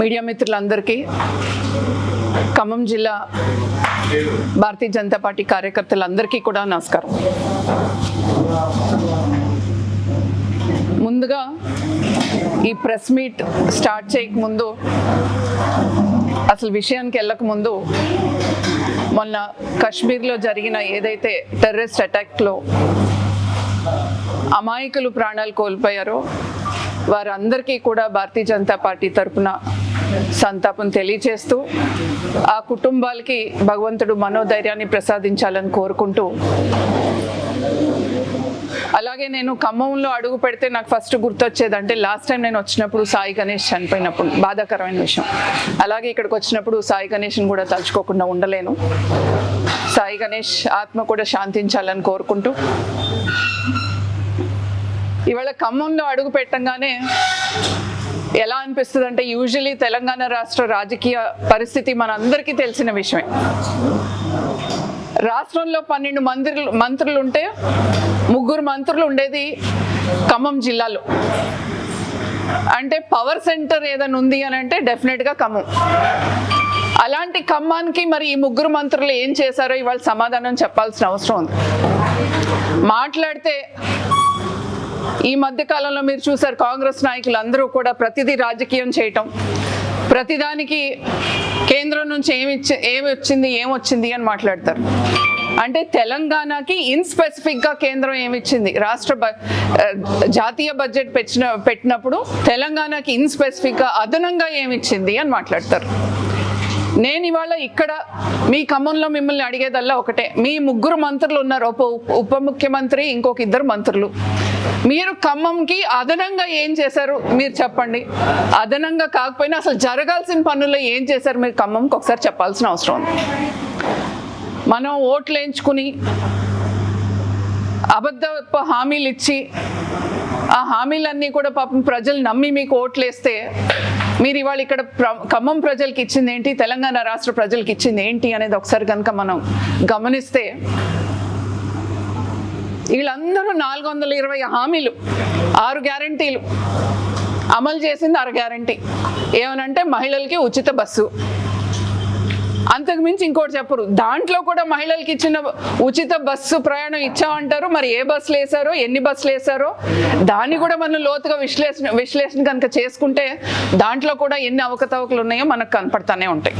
Media మిత్రులందరికీ ఖమ్మం జిల్లా Bharatiya Janata party కార్యకర్తలందరికీ కూడా నమస్కారం. ముందుగా ఈ ప్రెస్ మీట్ స్టార్ట్ చేయకముందు, అసలు విషయానికి వెళ్ళకముందు, మొన్న కాశ్మీర్లో జరిగిన ఏదైతే టెర్రరిస్ట్ అటాక్లో అమాయకులు ప్రాణాలు కోల్పోయారో వారందరికీ కూడా భారతీయ జనతా పార్టీ తరఫున సంతాపం తెలియజేస్తూ ఆ కుటుంబాలకి భగవంతుడు మనోధైర్యాన్ని ప్రసాదించాలని కోరుకుంటూ, అలాగే నేను ఖమ్మంలో అడుగు పెడితే నాకు ఫస్ట్ గుర్తొచ్చేదంటే లాస్ట్ టైం నేను వచ్చినప్పుడు సాయి గణేష్ చనిపోయినప్పుడు బాధాకరమైన విషయం. అలాగే ఇక్కడికి వచ్చినప్పుడు సాయి గణేష్ని కూడా తలుచుకోకుండా ఉండలేను. సాయి గణేష్ ఆత్మ కూడా శాంతించాలని కోరుకుంటూ, ఇవాళ ఖమ్మంలో అడుగు పెట్టంగానే ఎలా అనిపిస్తుంది అంటే, యూజువలీ తెలంగాణ రాష్ట్ర రాజకీయ పరిస్థితి మనందరికీ తెలిసిన విషయమే. రాష్ట్రంలో 12 మంత్రులు ఉంటే 3 మంత్రులు ఉండేది ఖమ్మం జిల్లాలో. అంటే పవర్ సెంటర్ ఏదైనా ఉంది అని అంటే డెఫినెట్గా ఖమ్మం. అలాంటి ఖమ్మానికి మరి ఈ 3 మంత్రులు ఏం చేశారో ఇవాళ సమాధానం చెప్పాల్సిన అవసరం ఉంది. మాట్లాడితే ఈ మధ్య కాలంలో మీరు చూసారు, కాంగ్రెస్ నాయకులు అందరూ కూడా ప్రతిదీ రాజకీయం చేయటం, ప్రతిదానికి కేంద్రం నుంచి ఏమొచ్చింది అని మాట్లాడతారు. అంటే తెలంగాణకి ఇన్స్పెసిఫిక్గా కేంద్రం ఏమిచ్చింది, జాతీయ బడ్జెట్ పెట్టినప్పుడు తెలంగాణకి ఇన్స్పెసిఫిక్గా అదనంగా ఏమిచ్చింది అని మాట్లాడతారు. నేను ఇవాళ ఇక్కడ మీ ఖమ్మంలో మిమ్మల్ని అడిగేదల్లా ఒకటే, మీ 3 మంత్రులు ఉన్నారు, ఉప ముఖ్యమంత్రి, ఇంకొక 2 మంత్రులు. మీరు ఖమ్మంకి అదనంగా ఏం చేశారు మీరు చెప్పండి. అదనంగా కాకపోయినా అసలు జరగాల్సిన పనుల్లో ఏం చేశారు మీరు ఖమ్మంకి ఒకసారి చెప్పాల్సిన అవసరం ఉంది. మనం ఓట్లు వేయించుకుని అబద్ధ హామీలు ఇచ్చి ఆ హామీలన్నీ కూడా పాపం ప్రజలు నమ్మి మీకు ఓట్లు వేస్తే, మీరు ఇవాళ ఇక్కడ ఖమ్మం ప్రజలకి ఇచ్చింది ఏంటి, తెలంగాణ రాష్ట్ర ప్రజలకి ఇచ్చింది ఏంటి అనేది ఒకసారి కనుక మనం గమనిస్తే, వీళ్ళందరూ 420 హామీలు, 6 గ్యారంటీలు అమలు చేసింది. 6 గ్యారంటీ ఏమనంటే మహిళలకి ఉచిత బస్సు, అంతకుమించి ఇంకోటి చెప్పరు. దాంట్లో కూడా మహిళలకి ఇచ్చిన ఉచిత బస్సు ప్రయాణం ఇచ్చామంటారు, మరి ఏ బస్సులు వేసారో, ఎన్ని బస్సులు వేసారో దాన్ని కూడా మనం లోతుగా విశ్లేషణ కనుక చేసుకుంటే దాంట్లో కూడా ఎన్ని అవకతవకలు ఉన్నాయో మనకు కనపడతానే ఉంటాయి.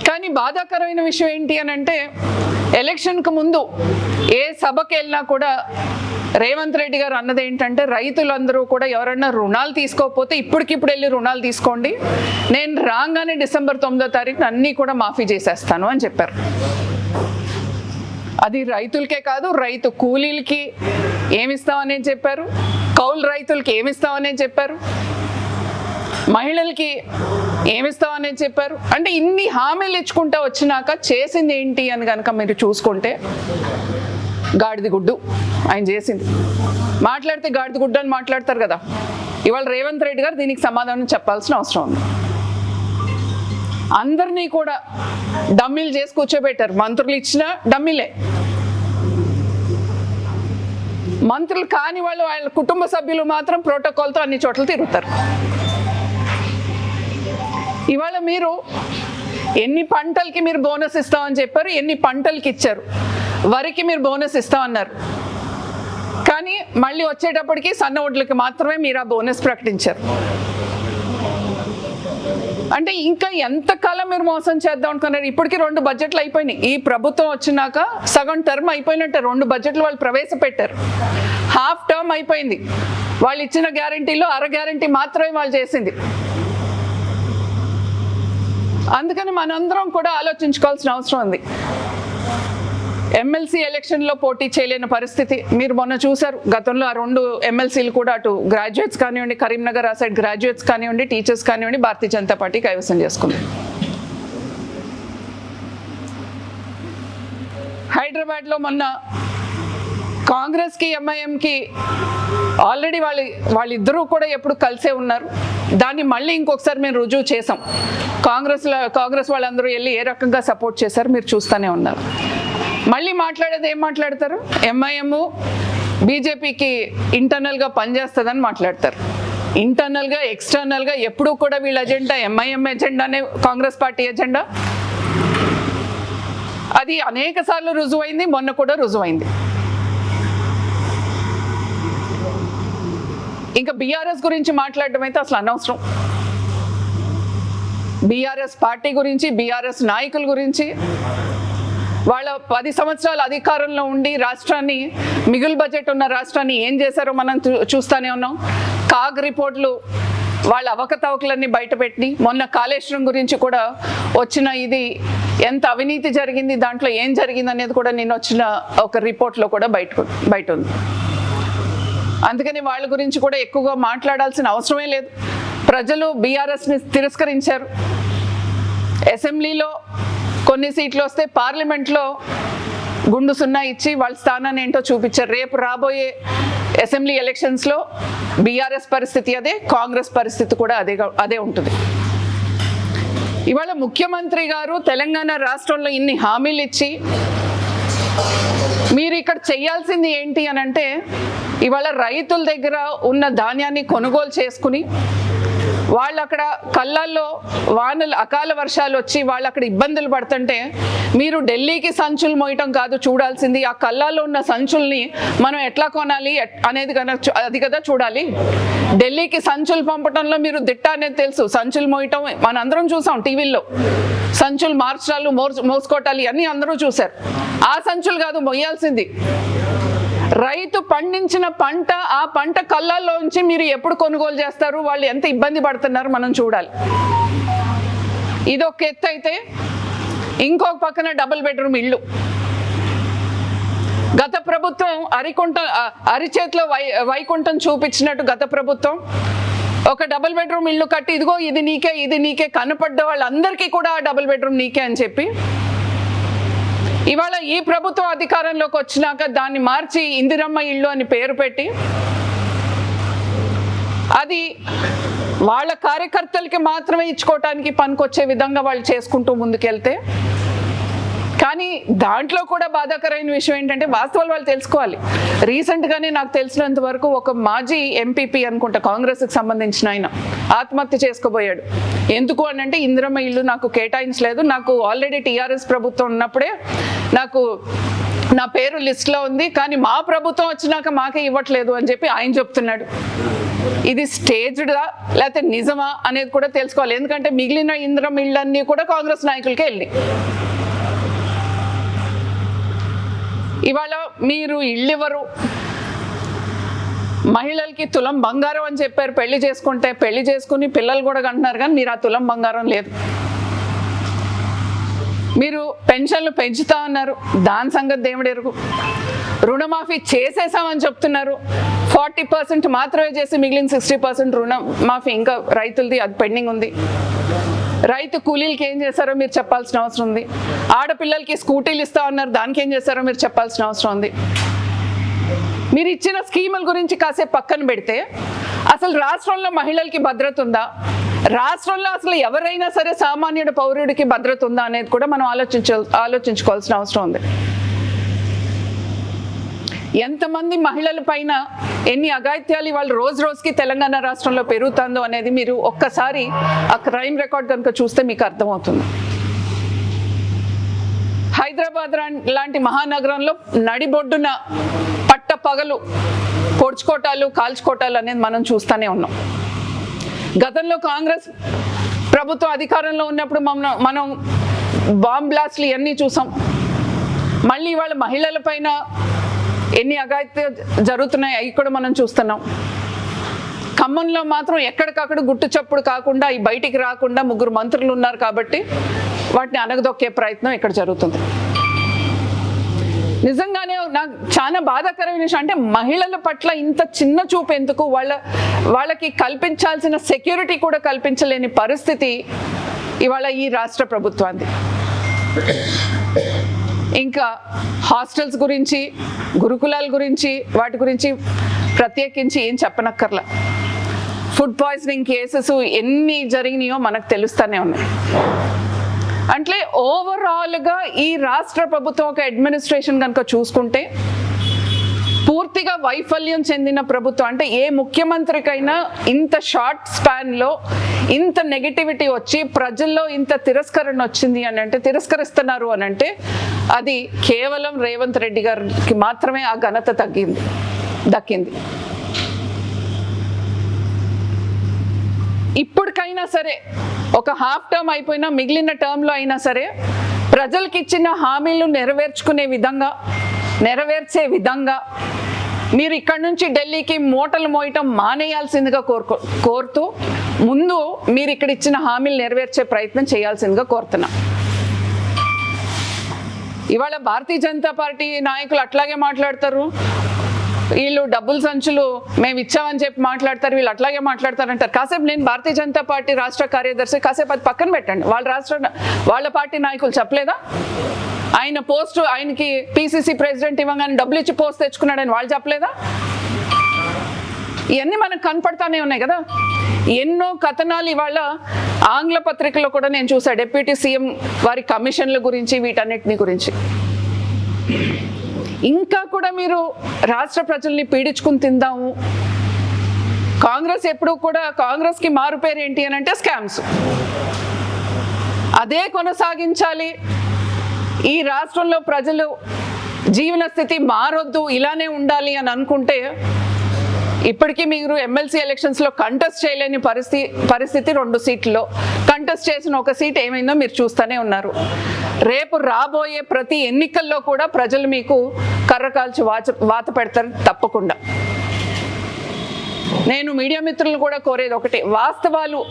కానీ బాధాకరమైన విషయం ఏంటి అని అంటే, ఎలక్షన్కు ముందు ఏ సభకి వెళ్ళినా కూడా రేవంత్ రెడ్డి గారు అన్నది ఏంటంటే, రైతులందరూ కూడా ఎవరన్నా రుణాలు తీసుకోకపోతే ఇప్పటికిప్పుడు వెళ్ళి రుణాలు తీసుకోండి, నేను రాగానే డిసెంబర్ 9వ తారీఖున అన్నీ కూడా మాఫీ చేసేస్తాను అని చెప్పారు. అది రైతులకే కాదు, రైతు కూలీలకి ఏమిస్తామని చెప్పారు, కౌలు రైతులకి ఏమిస్తామని చెప్పారు, మహిళలకి ఏమిస్తామని చెప్పారు. అంటే ఇన్ని హామీలు ఇచ్చుకుంటూ వచ్చినాక చేసింది ఏంటి అని కనుక మీరు చూసుకుంటే, గాడిద గుడ్డు ఆయన చేసింది. మాట్లాడితే గాడిద గుడ్డు అని మాట్లాడతారు కదా, ఇవాళ రేవంత్ రెడ్డి గారు దీనికి సమాధానం చెప్పాల్సిన అవసరం ఉంది. అందరినీ కూడా డమ్మీలు చేసి కూర్చోబెట్టారు. మంత్రులు ఇచ్చిన డమ్మీలే, మంత్రులు కాని వాళ్ళ కుటుంబ సభ్యులు మాత్రం ప్రోటోకాల్తో అన్ని చోట్ల తిరుగుతారు. ఇవాళ మీరు ఎన్ని పంటలకి మీరు బోనస్ ఇస్తామని చెప్పారు, ఎన్ని పంటలకి ఇచ్చారు. వరికి మీరు బోనస్ ఇస్తామన్నారు, కానీ మళ్ళీ వచ్చేటప్పటికి సన్న వడ్లకి మాత్రమే మీరు ఆ బోనస్ ప్రకటించారు. అంటే ఇంకా ఎంతకాలం మీరు మోసం చేద్దాం అనుకున్నారు. ఇప్పటికీ 2 బడ్జెట్లు అయిపోయినాయి. ఈ ప్రభుత్వం వచ్చినాక సగం టర్మ్ అయిపోయినట్టే. 2 బడ్జెట్లు వాళ్ళు ప్రవేశపెట్టారు, హాఫ్ టర్మ్ అయిపోయింది. వాళ్ళు ఇచ్చిన గ్యారంటీలో 1/2 గ్యారంటీ మాత్రమే వాళ్ళు చేసింది. అందుకని మనందరం కూడా ఆలోచించుకోవాల్సిన అవసరం ఉంది. ఎమ్మెల్సీ ఎలక్షన్లో పోటీ చేయలేని పరిస్థితి మీరు మొన్న చూశారు. గతంలో ఆ 2 ఎమ్మెల్సీలు కూడా అటు గ్రాడ్యుయేట్స్ కానివ్వండి, కరీంనగర్ ఆ సైడ్ గ్రాడ్యుయేట్స్ కానివ్వండి, టీచర్స్ కానివ్వండి, భారతీయ జనతా పార్టీ కైవసం చేసుకుంది. హైదరాబాద్లో మొన్న కాంగ్రెస్కి ఎంఐఎంకి ఆల్రెడీ వాళ్ళిద్దరూ కూడా ఎప్పుడు కలిసే ఉన్నారు. దాన్ని మళ్ళీ ఇంకొకసారి మేము రుజువు చేసాం. కాంగ్రెస్ వాళ్ళందరూ వెళ్ళి ఏ రకంగా సపోర్ట్ చేశారు మీరు చూస్తూనే ఉన్నారు. మళ్ళీ మాట్లాడేది ఏం మాట్లాడతారు, ఎంఐఎం బీజేపీకి ఇంటర్నల్గా పనిచేస్తుందని మాట్లాడతారు. ఇంటర్నల్గా ఎక్స్టర్నల్గా ఎప్పుడూ కూడా వీళ్ళ ఎజెండా ఎంఐఎం ఎజెండానే కాంగ్రెస్ పార్టీ ఎజెండా. అది అనేక సార్లు రుజువైంది, మొన్న కూడా రుజువైంది. ఇంకా బీఆర్ఎస్ గురించి మాట్లాడడం అయితే అసలు అనవసరం. బీఆర్ఎస్ పార్టీ గురించి, బీఆర్ఎస్ నాయకుల గురించి, వాళ్ళ 10 సంవత్సరాల అధికారంలో ఉండి రాష్ట్రాన్ని, మిగులు బడ్జెట్ ఉన్న రాష్ట్రాన్ని ఏం చేశారో మనం చూస్తూనే ఉన్నాం. కాగ్ రిపోర్ట్లు వాళ్ళ అవకతవకలన్నీ బయటపెట్టి, మొన్న కాళేశ్వరం గురించి కూడా వచ్చిన ఇది ఎంత అవినీతి జరిగింది, దాంట్లో ఏం జరిగింది అనేది కూడా నిన్న వచ్చిన ఒక రిపోర్ట్లో కూడా బయట ఉంది. అందుకని వాళ్ళ గురించి కూడా ఎక్కువగా మాట్లాడాల్సిన అవసరమే లేదు. ప్రజలు బీఆర్ఎస్ని తిరస్కరించారు. అసెంబ్లీలో కొన్ని సీట్లు వస్తే పార్లమెంట్లో గుండు సున్నా ఇచ్చి వాళ్ళ స్థానాన్ని ఏంటో చూపించారు. రేపు రాబోయే అసెంబ్లీ ఎలక్షన్స్లో బీఆర్ఎస్ పరిస్థితి అదే, కాంగ్రెస్ పరిస్థితి కూడా అదే ఉంటుంది. ఇవాళ ముఖ్యమంత్రి గారు తెలంగాణ రాష్ట్రంలో ఇన్ని హామీలు ఇచ్చి, మీరు ఇక్కడ చేయాల్సింది ఏంటి అని అంటే, ఇవాళ రైతుల దగ్గర ఉన్న ధాన్యాన్ని కొనుగోలు చేసుకుని, వాళ్ళు అక్కడ కళ్ళల్లో వానలు, అకాల వర్షాలు వచ్చి వాళ్ళు అక్కడ ఇబ్బందులు పడుతుంటే, మీరు ఢిల్లీకి సంచులు మోయటం కాదు చూడాల్సింది, ఆ కళ్ళల్లో ఉన్న సంచుల్ని మనం ఎట్లా కొనాలి అనేది అది కదా చూడాలి. ఢిల్లీకి సంచులు పంపడంలో మీరు దిట్ట అనేది తెలుసు. సంచులు మోయటం మనందరం చూసాం టీవీల్లో. సంచులు మార్చడాలు, మోసుకోవటాలు ఇవన్నీ అందరూ చూశారు. ఆ సంచులు కాదు మొయ్యాల్సింది. రైతు పండించిన పంట, ఆ పంట కళ్ళల్లోంచి మీరు ఎప్పుడు కొనుగోలు చేస్తారు, వాళ్ళు ఎంత ఇబ్బంది పడుతున్నారు మనం చూడాలి. ఇదొక ఎత్తు అయితే, ఇంకొక పక్కన డబుల్ బెడ్రూమ్ ఇళ్ళు. గత ప్రభుత్వం అరిచేతిలో వైకుంఠం చూపించినట్టు గత ప్రభుత్వం ఒక డబుల్ బెడ్రూమ్ ఇల్లు కట్టి, ఇదిగో ఇది నీకే కనపడ్డ వాళ్ళందరికీ కూడా ఆ డబుల్ బెడ్రూమ్ నీకే అని చెప్పి, ఇవాళ ఈ ప్రభుత్వం అధికారంలోకి వచ్చినాక దాన్ని మార్చి ఇందిరమ్మ ఇల్లు అని పేరు పెట్టి, అది వాళ్ళ కార్యకర్తలకి మాత్రమే ఇచ్చుకోవటానికి పనికొచ్చే విధంగా వాళ్ళు చేసుకుంటూ ముందుకెళ్తే, కానీ దాంట్లో కూడా బాధాకరమైన విషయం ఏంటంటే, వాస్తవాలు వాళ్ళు తెలుసుకోవాలి. రీసెంట్గానే నాకు తెలిసినంత వరకు ఒక మాజీ ఎంపీపీ అనుకుంటా, కాంగ్రెస్కి సంబంధించిన ఆయన ఆత్మహత్య చేసుకోబోయాడు. ఎందుకు అని అంటే, ఇందిరమ్మ ఇల్లు నాకు కేటాయించలేదు, నాకు ఆల్రెడీ టీఆర్ఎస్ ప్రభుత్వం ఉన్నప్పుడే నాకు నా పేరు లిస్ట్లో ఉంది, కానీ మా ప్రభుత్వం వచ్చినాక మాకే ఇవ్వట్లేదు అని చెప్పి ఆయన చెప్తున్నాడు. ఇది స్టేజ్డా లేకపోతే నిజమా అనేది కూడా తెలుసుకోవాలి. ఎందుకంటే మిగిలిన ఇందిరమ్మ ఇళ్ళన్నీ కూడా కాంగ్రెస్ నాయకులకే వెళ్ళి, ఇవాళ మీరు ఇళ్ళివ్వరు, మహిళలకి తులం బంగారం అని చెప్పారు పెళ్లి చేసుకుని పిల్లలు కూడా కంటున్నారు, కానీ మీరు ఆ తులం బంగారం లేదు. మీరు పెన్షన్లు పెంచుతా అన్నారు, దాని సంగతి దేవుడు ఎరుగు. రుణమాఫీ చేసేసామని చెప్తున్నారు, 40% మాత్రమే చేసి మిగిలిన 60% రుణమాఫీ ఇంకా రైతులది అది పెండింగ్ ఉంది. రైతు కూలీలకి ఏం చేశారో మీరు చెప్పాల్సిన అవసరం ఉంది. ఆడపిల్లలకి స్కూటీలు ఇస్తా ఉన్నారు, దానికి ఏం చేశారో మీరు చెప్పాల్సిన అవసరం ఉంది. మీరు ఇచ్చిన స్కీముల గురించి కాసేపు పక్కన పెడితే, అసలు రాష్ట్రంలో మహిళలకి భద్రత ఉందా, రాష్ట్రంలో అసలు ఎవరైనా సరే సామాన్యుడు పౌరుడికి భద్రత ఉందా అనేది కూడా మనం ఆలోచించుకోవాల్సిన అవసరం ఉంది. ఎంతమంది మహిళల పైన ఎన్ని అఘాయిత్యాలు వాళ్ళు రోజుకి తెలంగాణ రాష్ట్రంలో పెరుగుతుందో అనేది మీరు ఒక్కసారి ఆ క్రైమ్ రికార్డ్ కనుక చూస్తే మీకు అర్థమవుతుంది. హైదరాబాద్ లాంటి మహానగరంలో నడిబొడ్డున పట్ట పగలు పొడుచుకోటాలు, కాల్చుకోటాలు అనేది మనం చూస్తూనే ఉన్నాం. గతంలో కాంగ్రెస్ ప్రభుత్వం అధికారంలో ఉన్నప్పుడు మనం బాంబ్ బ్లాస్ట్లు ఇవన్నీ చూసాం. మళ్ళీ ఇవాళ మహిళల పైన ఎన్ని అఘాయిత్యాలు జరుగుతున్నాయి అవి కూడా మనం చూస్తున్నాం. ఖమ్మంలో మాత్రం ఎక్కడికక్కడ గుట్టు చప్పుడు కాకుండా, ఈ బయటికి రాకుండా 3 మంత్రులు ఉన్నారు కాబట్టి వాటిని అనగదొక్కే ప్రయత్నం ఇక్కడ జరుగుతుంది. నిజంగానే నాకు చాలా బాధాకరమైన విషయం అంటే, మహిళల పట్ల ఇంత చిన్న చూపు ఎందుకు, వాళ్ళకి కల్పించాల్సిన సెక్యూరిటీ కూడా కల్పించలేని పరిస్థితి ఇవాళ ఈ రాష్ట్ర ప్రభుత్వానికి. ఇంకా హాస్టల్స్ గురించి, గురుకులాల గురించి, వాటి గురించి ప్రత్యేకించి ఏం చెప్పనక్కర్లా. ఫుడ్ పాయిజనింగ్ కేసెస్ ఎన్ని జరిగినాయో మనకు తెలుస్తూనే ఉన్నాయి. అంటే ఓవరాల్గా ఈ రాష్ట్ర ప్రభుత్వం ఒక అడ్మినిస్ట్రేషన్ కనుక చూసుకుంటే పూర్తి పూర్తిగా వైఫల్యం చెందిన ప్రభుత్వం. అంటే ఏ ముఖ్యమంత్రికైనా ఇంత షార్ట్ స్పాన్లో ఇంత నెగిటివిటీ వచ్చి ప్రజల్లో ఇంత తిరస్కరణ వచ్చింది అని అంటే, తిరస్కరిస్తున్నారు అని అంటే, అది కేవలం రేవంత్ రెడ్డి గారికి మాత్రమే ఆ ఘనత దక్కింది. ఇప్పటికైనా సరే, ఒక హాఫ్ టర్మ్ అయిపోయినా మిగిలిన టర్మ్లో అయినా సరే ప్రజలకు ఇచ్చిన హామీలు నెరవేర్చే విధంగా మీరు ఇక్కడ నుంచి ఢిల్లీకి మూటలు మోయటం మానేయాల్సిందిగా కోరుతూ ముందు మీరు ఇక్కడ ఇచ్చిన హామీలు నెరవేర్చే ప్రయత్నం చేయాల్సిందిగా కోరుతున్నా. ఇవాళ భారతీయ జనతా పార్టీ నాయకులు అట్లాగే మాట్లాడతారు, వీళ్ళు డబ్బులు సంచులు మేము ఇచ్చామని చెప్పి మాట్లాడతారు, వీళ్ళు అట్లాగే మాట్లాడతారంటారు. కాసేపు నేను భారతీయ జనతా పార్టీ రాష్ట్ర కార్యదర్శి, కాసేపు అది పక్కన పెట్టండి. వాళ్ళ పార్టీ నాయకులు చెప్పలేదా? ఆయనకి పిసిసి ప్రెసిడెంట్ ఇవ్వగానే డబ్బులు ఇచ్చి పోస్ట్ తెచ్చుకున్నాడని వాళ్ళు చెప్పలేదా? ఇవన్నీ మనకు కనపడతానే ఉన్నాయి కదా. ఎన్నో కథనాలు ఇవాళ ఆంగ్ల పత్రికలో కూడా నేను చూసా, డిప్యూటీ సీఎం వారి కమిషన్ల గురించి, వీటన్నిటిని గురించి. ఇంకా కూడా మీరు రాష్ట్ర ప్రజల్ని పీడించుకుని తిందాము. కాంగ్రెస్కి మారు పేరు ఏంటి అని అంటే స్కామ్స్. అదే కొనసాగించాలి. ఈ రాష్ట్రంలో ప్రజలు జీవన స్థితి మారొద్దు, ఇలానే ఉండాలి అని అనుకుంటే ఇప్పటికీ మీరు ఎమ్మెల్సీ ఎలక్షన్స్లో కంటెస్ట్ చేయలేని పరిస్థితి 2 సీట్లలో కంటెస్ట్ చేసిన 1 సీట్ ఏమైందో మీరు చూస్తూనే ఉన్నారు. రేపు రాబోయే ప్రతి ఎన్నికల్లో కూడా ప్రజలు మీకు కర్రకాల్చి వాత పెడతారు తప్పకుండా. నేను మీడియా మిత్రులను కూడా కోరేది ఒకటి, వాస్తవాలు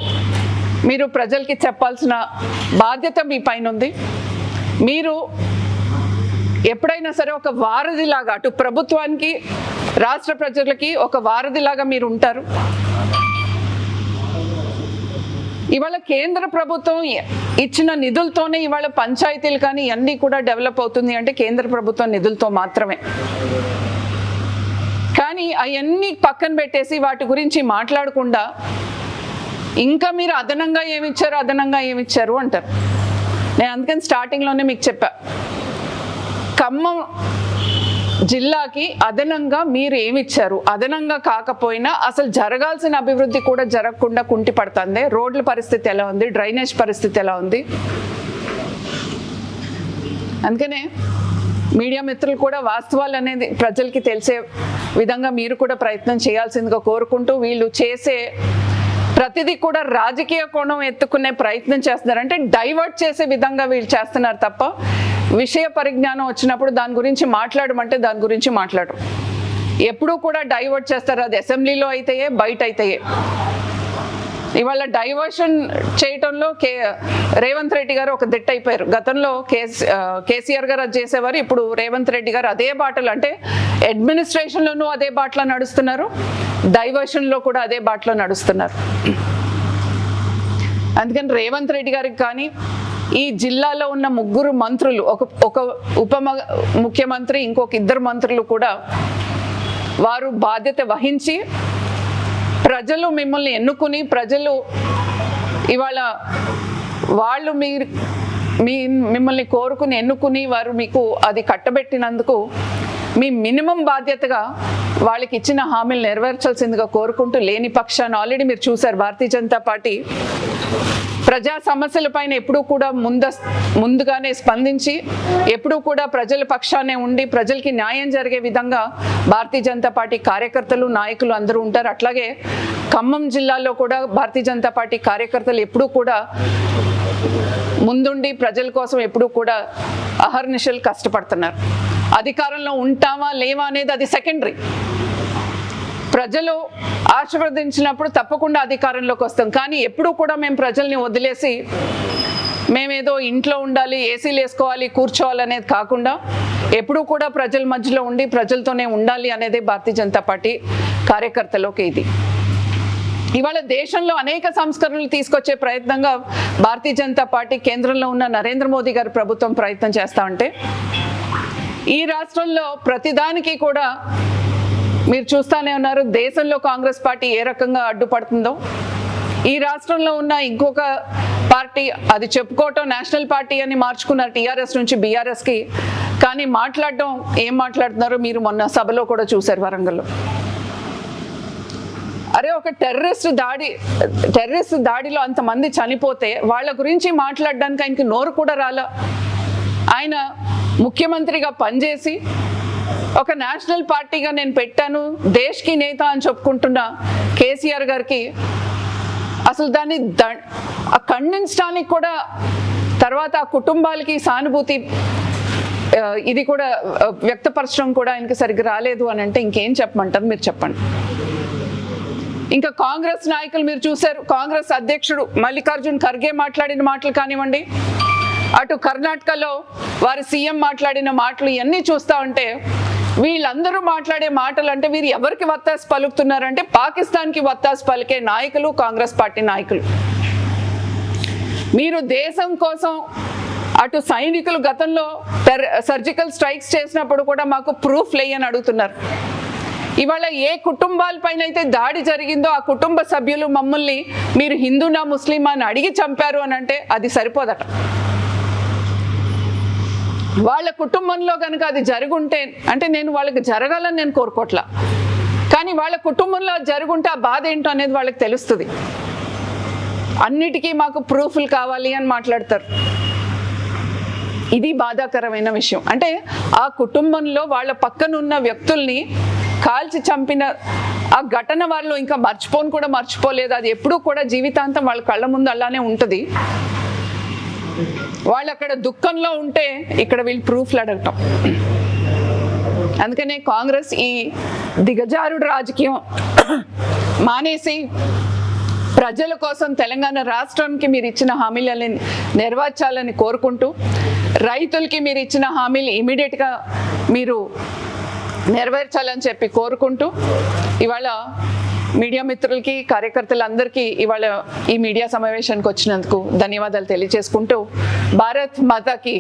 మీరు ప్రజలకి చెప్పాల్సిన బాధ్యత మీ పైన ఉంది. మీరు ఎప్పుడైనా సరే ఒక వారధిలాగా అటు ప్రభుత్వానికి రాష్ట్ర ప్రజలకి ఒక వారధిలాగా మీరు ఉంటారు. ఇవాళ కేంద్ర ప్రభుత్వం ఇచ్చిన నిధులతోనే ఇవాళ పంచాయతీలు కానీ అన్నీ కూడా డెవలప్ అవుతుంది అంటే కేంద్ర ప్రభుత్వం నిధులతో మాత్రమే. కానీ అవన్నీ పక్కన పెట్టేసి వాటి గురించి మాట్లాడకుండా ఇంకా మీరు అదనంగా ఏమిచ్చారు అంటారు. నేను అందుకని స్టార్టింగ్లోనే మీకు చెప్పా, ఖమ్మం జిల్లాకి అదనంగా మీరు ఏమిచ్చారు? అదనంగా కాకపోయినా అసలు జరగాల్సిన అభివృద్ధి కూడా జరగకుండా కుంటి పడుతుంది. రోడ్ల పరిస్థితి ఎలా ఉంది, డ్రైనేజ్ పరిస్థితి ఎలా ఉంది. అందుకనే మీడియా మిత్రులు కూడా వాస్తవాలు అనేది ప్రజలకి తెలిసే విధంగా మీరు కూడా ప్రయత్నం చేయాల్సిందిగా కోరుకుంటూ, వీళ్ళు చేసే ప్రతిదీ కూడా రాజకీయ కోణం ఎత్తుకునే ప్రయత్నం చేస్తున్నారు. అంటే డైవర్ట్ చేసే విధంగా వీళ్ళు చేస్తున్నారు తప్ప విషయ పరిజ్ఞానం వచ్చినప్పుడు దాని గురించి మాట్లాడమంటే దాని గురించి మాట్లాడరు. ఎప్పుడూ కూడా డైవర్ట్ చేస్తారు. అది అసెంబ్లీలో అయితేయే, బయట అయితేయే. ఇవాళ డైవర్షన్ చేయటంలో రేవంత్ రెడ్డి గారు ఒక దిట్ట అయిపోయారు. గతంలో కేసీఆర్ గారు అది చేసేవారు. ఇప్పుడు రేవంత్ రెడ్డి గారు అదే బాటలు, అంటే అడ్మినిస్ట్రేషన్లోనూ అదే బాటలో నడుస్తున్నారు, డైవర్షన్లో కూడా అదే బాటలో నడుస్తున్నారు. అందుకని రేవంత్ రెడ్డి గారికి కానీ ఈ జిల్లాలో ఉన్న 3 మంత్రులు, ఒక ఉప ముఖ్యమంత్రి, ఇంకొక 2 మంత్రులు కూడా వారు బాధ్యత వహించి ప్రజలు మిమ్మల్ని ఎన్నుకుని, ప్రజలు ఇవాళ వాళ్ళు మిమ్మల్ని కోరుకుని ఎన్నుకుని వారు మీకు అది కట్టబెట్టినందుకు మీ మినిమం బాధ్యతగా వాళ్ళకి ఇచ్చిన హామీలు నెరవేర్చాల్సిందిగా కోరుకుంటూ, లేని పక్షాన్ని ఆల్రెడీ మీరు చూశారు, భారతీయ జనతా పార్టీ ప్రజా సమస్యల పైన ఎప్పుడూ కూడా ముందుగానే స్పందించి ఎప్పుడూ కూడా ప్రజల పక్షానే ఉండి ప్రజలకి న్యాయం జరిగే విధంగా భారతీయ జనతా పార్టీ కార్యకర్తలు, నాయకులు అందరూ ఉంటారు. అట్లాగే ఖమ్మం జిల్లాలో కూడా భారతీయ జనతా పార్టీ కార్యకర్తలు ఎప్పుడూ కూడా ముందుండి ప్రజల కోసం ఎప్పుడూ కూడా అహర్నిశలు కష్టపడుతున్నారు. అధికారంలో ఉంటామా లేవా అనేది అది సెకండరీ. ప్రజలు ఆశీర్వదించినప్పుడు తప్పకుండా అధికారంలోకి వస్తాం. కానీ ఎప్పుడూ కూడా మేము ప్రజల్ని వదిలేసి మేమేదో ఇంట్లో ఉండాలి, ఏసీలు వేసుకోవాలి, కూర్చోవాలనేది కాకుండా ఎప్పుడూ కూడా ప్రజల మధ్యలో ఉండి ప్రజలతోనే ఉండాలి అనేది భారతీయ జనతా పార్టీ కార్యకర్తలోకి ఇది. ఇవాళ దేశంలో అనేక సంస్కరణలు తీసుకొచ్చే ప్రయత్నంగా భారతీయ జనతా పార్టీ కేంద్రంలో ఉన్న నరేంద్ర మోదీ గారి ప్రభుత్వం ప్రయత్నం చేస్తా ఉంటే, ఈ రాష్ట్రంలో ప్రతిదానికి కూడా మీరు చూస్తూనే ఉన్నారు దేశంలో కాంగ్రెస్ పార్టీ ఏ రకంగా అడ్డుపడుతుందో. ఈ రాష్ట్రంలో ఉన్న ఇంకొక పార్టీ అది చెప్పుకోవటం నేషనల్ పార్టీ అని మార్చుకున్నారు, టీఆర్ఎస్ నుంచి బీఆర్ఎస్కి కానీ మాట్లాడడం ఏం మాట్లాడుతున్నారో మీరు మొన్న సభలో కూడా చూశారు వరంగల్లో. అరే ఒక టెర్రరిస్ట్ దాడిలో అంతమంది చనిపోతే వాళ్ళ గురించి మాట్లాడడానికి ఆయనకి నోరు కూడా రాలా. ఆయన ముఖ్యమంత్రిగా పనిచేసి ఒక నేషనల్ పార్టీగా నేను పెట్టాను, దేశ్కి నేత అని చెప్పుకుంటున్న కేసీఆర్ గారికి అసలు దాన్ని ఖండించడానికి కూడా, తర్వాత ఆ కుటుంబాలకి సానుభూతి ఇది కూడా వ్యక్తపరచడం కూడా ఆయనకి సరిగ్గా రాలేదు అని అంటే ఇంకేం చెప్పమంటారు మీరు చెప్పండి. ఇంకా కాంగ్రెస్ నాయకులు మీరు చూశారు, కాంగ్రెస్ అధ్యక్షుడు మల్లికార్జున్ ఖర్గే మాట్లాడిన మాటలు కానివ్వండి, అటు కర్ణాటకలో వారి సీఎం మాట్లాడిన మాటలు ఇవన్నీ చూస్తూ ఉంటే వీళ్ళందరూ మాట్లాడే మాటలు అంటే వీరు ఎవరికి వత్తాసు పలుకుతున్నారంటే పాకిస్తాన్కి వత్తాసు పలికే నాయకులు, కాంగ్రెస్ పార్టీ నాయకులు. మీరు దేశం కోసం అటు సైనికులు గతంలో సర్జికల్ స్ట్రైక్స్ చేసినప్పుడు కూడా మాకు ప్రూఫ్ లేయని అడుగుతున్నారు. ఇవాళ ఏ కుటుంబాలపైన అయితే దాడి జరిగిందో ఆ కుటుంబ సభ్యులు మమ్మల్ని మీరు హిందూనా ముస్లిమా అని అడిగి చంపారు అని అంటే అది సరిపోదట. వాళ్ళ కుటుంబంలో కనుక అది జరుగుంటే, అంటే నేను వాళ్ళకి జరగాలని నేను కోరుకోవట్లా, కానీ వాళ్ళ కుటుంబంలో జరుగుంటే ఆ బాధ ఏంటో అనేది వాళ్ళకి తెలుస్తుంది. అన్నిటికీ మాకు ప్రూఫ్లు కావాలి అని మాట్లాడతారు. ఇది బాధాకరమైన విషయం. అంటే ఆ కుటుంబంలో వాళ్ళ పక్కనున్న వ్యక్తుల్ని కాల్చి చంపిన ఆ ఘటన వాళ్ళు ఇంకా మర్చిపోలేదు. అది ఎప్పుడూ కూడా జీవితాంతం వాళ్ళ కళ్ళ ముందు అలానే ఉంటుంది. వాళ్ళు అక్కడ దుఃఖంలో ఉంటే ఇక్కడ వీళ్ళు ప్రూఫ్లు అడగటం. అందుకనే కాంగ్రెస్ ఈ దిగజారుడు రాజకీయం మానేసి ప్రజల కోసం తెలంగాణ రాష్ట్రానికి మీరు ఇచ్చిన హామీలని నెరవేర్చాలని కోరుకుంటూ, రైతులకి మీరు ఇచ్చిన హామీలు ఇమీడియట్గా మీరు నెరవేర్చాలని చెప్పి కోరుకుంటూ, ఇవాళ మీడియా మిత్రులకి, కార్యకర్తలందరికీ ఇవాళ ఈ మీడియా సమావేశానికి వచ్చినందుకు ధన్యవాదాలు తెలియజేసుకుంటూ, భారత్ మాతాకి